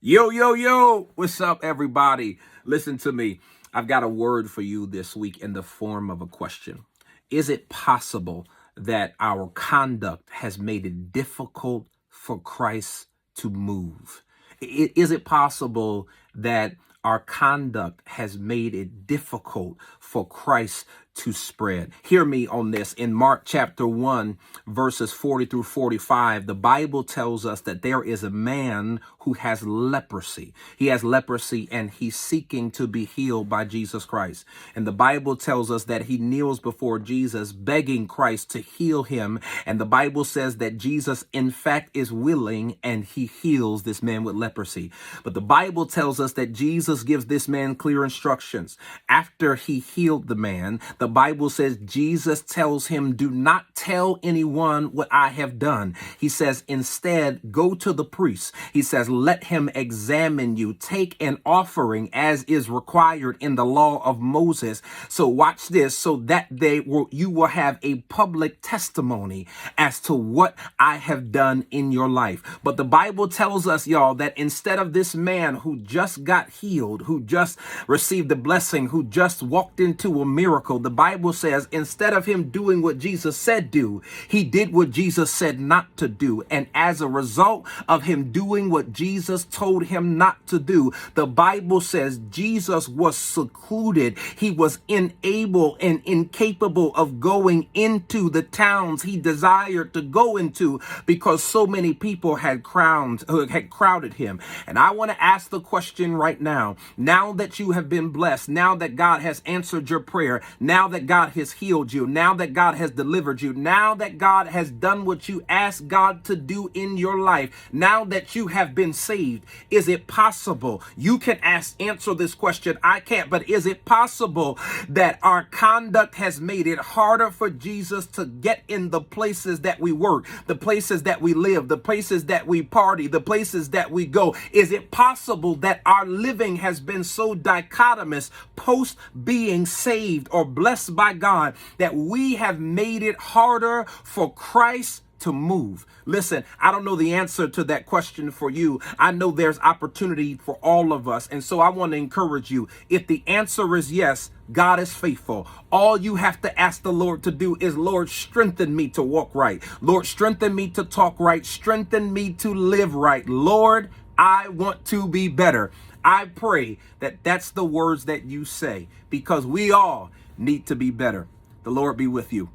Yo, yo, yo, what's up, everybody? Listen to me. I've got a word for you this week in the form of a question. Is it possible that our conduct has made it difficult for Christ to move? Is it possible that our conduct has made it difficult for Christ to spread? Hear me on this. In Mark chapter 1, verses 40 through 45, the Bible tells us that there is a man who has leprosy. He has leprosy and he's seeking to be healed by Jesus Christ. And the Bible tells us that he kneels before Jesus, begging Christ to heal him. And the Bible says that Jesus, in fact, is willing and he heals this man with leprosy. But the Bible tells us that Jesus gives this man clear instructions. After he healed the man, the Bible says Jesus tells him, do not tell anyone what I have done. He says, instead, go to the priest. He says, let him examine you. Take an offering as is required in the law of Moses. So watch this, so that you will have a public testimony as to what I have done in your life. But the Bible tells us, y'all, that instead of this man who just got healed, who just received a blessing, who just walked into a miracle, the Bible says instead of him doing what Jesus said do, he did what Jesus said not to do. And as a result of him doing what Jesus told him not to do, the Bible says Jesus was secluded. He was unable and incapable of going into the towns he desired to go into because so many people had crowded him. And I want to ask the question right now that you have been blessed, now that God has answered your prayer, now that God has healed you, now that God has delivered you, now that God has done what you asked God to do in your life, now that you have been saved, is it possible? You can answer this question. I can't, but is it possible that our conduct has made it harder for Jesus to get in the places that we work, the places that we live, the places that we party, the places that we go? Is it possible that our living has been so dichotomous post being saved or blessed by God that we have made it harder for Christ to move? Listen, I don't know the answer to that question for you. I know there's opportunity for all of us. And so I want to encourage you. If the answer is yes, God is faithful. All you have to ask the Lord to do is, Lord, strengthen me to walk right. Lord, strengthen me to talk right. Strengthen me to live right. Lord, I want to be better. I pray that that's the words that you say, because we all need to be better. The Lord be with you.